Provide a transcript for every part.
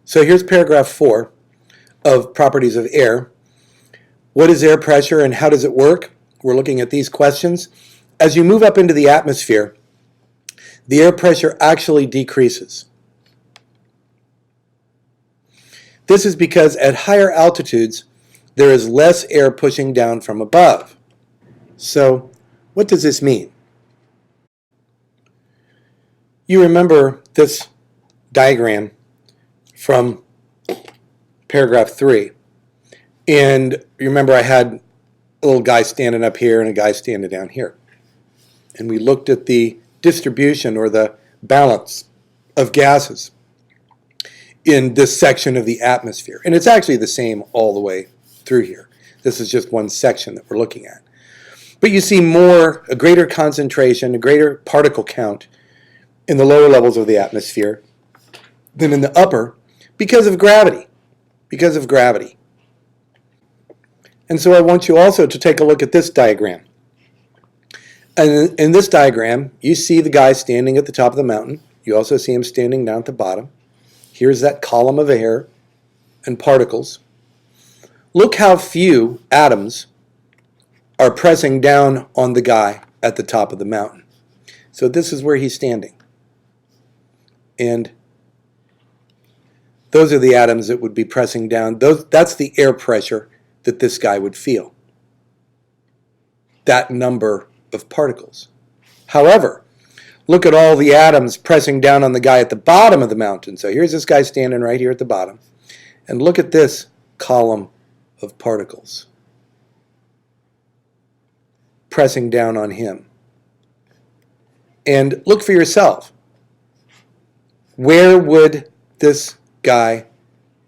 So here's paragraph 4 of properties of air. What is air pressure and how does it work? We're looking at these questions. As you move up into the atmosphere, the air pressure actually decreases. This is because at higher altitudes, there is less air pushing down from above. So, what does this mean? You remember this diagram from paragraph 3. And remember I had a little guy standing up here and a guy standing down here. And we looked at the distribution or the balance of gases in this section of the atmosphere. And it's actually the same all the way through here. This is just one section that we're looking at. But you see a greater concentration, a greater particle count in the lower levels of the atmosphere than in the upper because of gravity. Because of gravity. And so I want you also to take a look at this diagram. And in this diagram, you see the guy standing at the top of the mountain. You also see him standing down at the bottom. Here's that column of air and particles. Look how few atoms are pressing down on the guy at the top of the mountain. So this is where he's standing. And those are the atoms that would be pressing down. That's the air pressure that this guy would feel. That number of particles. However, look at all the atoms pressing down on the guy at the bottom of the mountain. So here's this guy standing right here at the bottom. And look at this column of particles pressing down on him. And look for yourself. Where would this guy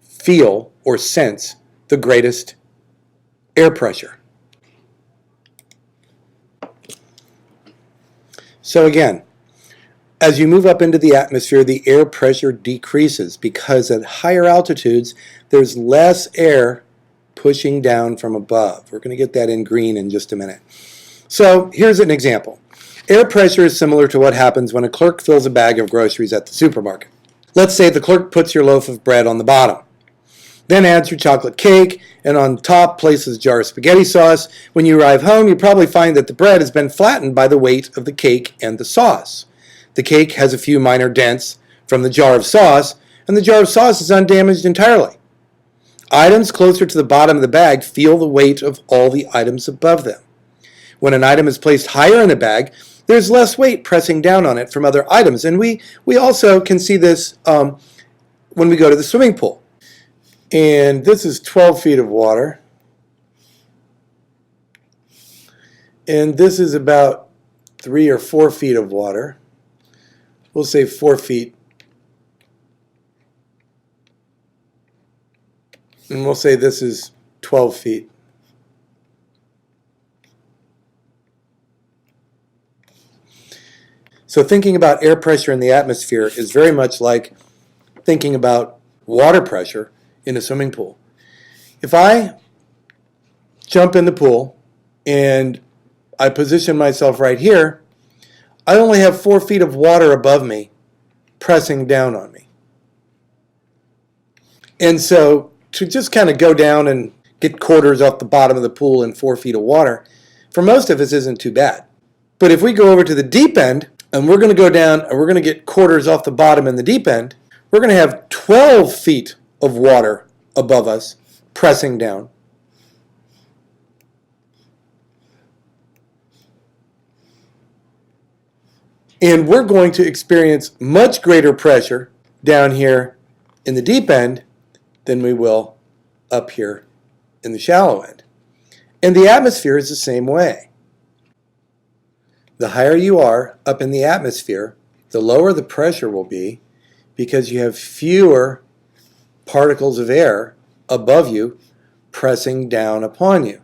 feel or sense the greatest air pressure? So again, as you move up into the atmosphere, the air pressure decreases because at higher altitudes, there's less air pushing down from above. We're going to get that in green in just a minute. So here's an example. Air pressure is similar to what happens when a clerk fills a bag of groceries at the supermarket. Let's say the clerk puts your loaf of bread on the bottom, then adds your chocolate cake, and on top places a jar of spaghetti sauce. When you arrive home, you probably find that the bread has been flattened by the weight of the cake and the sauce. The cake has a few minor dents from the jar of sauce, and the jar of sauce is undamaged entirely. Items closer to the bottom of the bag feel the weight of all the items above them. When an item is placed higher in the bag, there's less weight pressing down on it from other items. And we also can see this when we go to the swimming pool. And this is 12 feet of water. And this is about 3 or 4 feet of water. We'll say 4 feet. And we'll say this is 12 feet. So thinking about air pressure in the atmosphere is very much like thinking about water pressure in a swimming pool. If I jump in the pool and I position myself right here, I only have 4 feet of water above me pressing down on me. And so to just kind of go down and get quarters off the bottom of the pool in 4 feet of water, for most of us isn't too bad. But if we go over to the deep end, and we're going to go down and we're going to get quarters off the bottom in the deep end, we're going to have 12 feet of water above us pressing down. And we're going to experience much greater pressure down here in the deep end than we will up here in the shallow end. And the atmosphere is the same way. The higher you are up in the atmosphere, the lower the pressure will be because you have fewer particles of air above you pressing down upon you.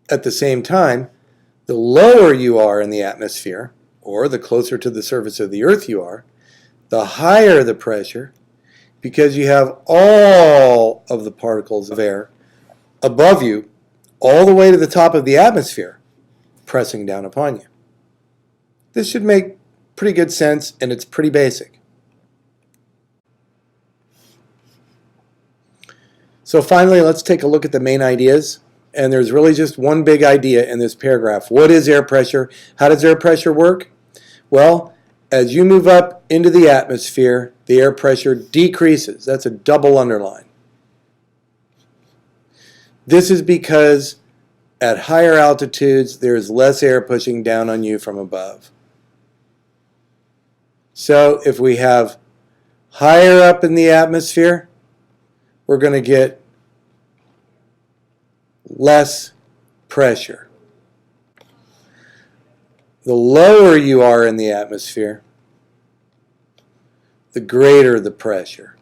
At the same time, the lower you are in the atmosphere, or the closer to the surface of the earth you are, the higher the pressure because you have all of the particles of air above you all the way to the top of the atmosphere pressing down upon you. This should make pretty good sense, and it's pretty basic. So finally, let's take a look at the main ideas. And there's really just one big idea in this paragraph. What is air pressure? How does air pressure work? Well, as you move up into the atmosphere, the air pressure decreases. That's a double underline. This is because at higher altitudes, there's less air pushing down on you from above. So if we have higher up in the atmosphere, we're going to get less pressure. The lower you are in the atmosphere, the greater the pressure.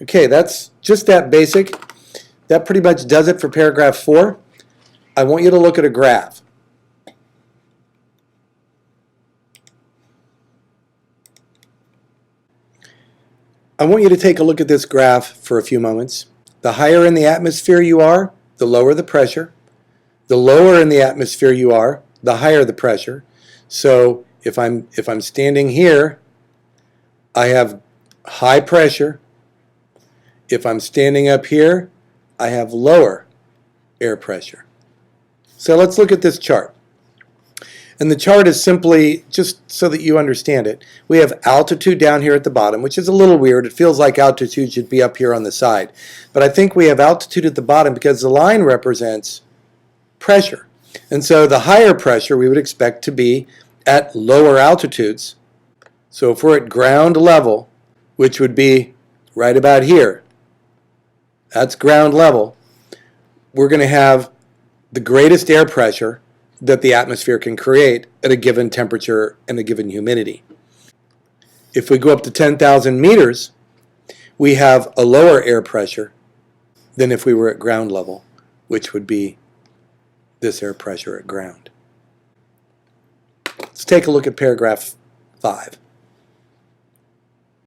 Okay, that's just that basic. That pretty much does it for paragraph 4. I want you to look at a graph. I want you to take a look at this graph for a few moments. The higher in the atmosphere you are, the lower the pressure. The lower in the atmosphere you are, the higher the pressure. So if I'm standing here, I have high pressure. If I'm standing up here, I have lower air pressure. So let's look at this chart. And the chart is simply, just so that you understand it, we have altitude down here at the bottom, which is a little weird. It feels like altitude should be up here on the side. But I think we have altitude at the bottom because the line represents pressure. And so the higher pressure we would expect to be at lower altitudes. So if we're at ground level, which would be right about here, that's ground level, we're going to have the greatest air pressure that the atmosphere can create at a given temperature and a given humidity. If we go up to 10,000 meters, we have a lower air pressure than if we were at ground level, which would be this air pressure at ground. Let's take a look at paragraph 5.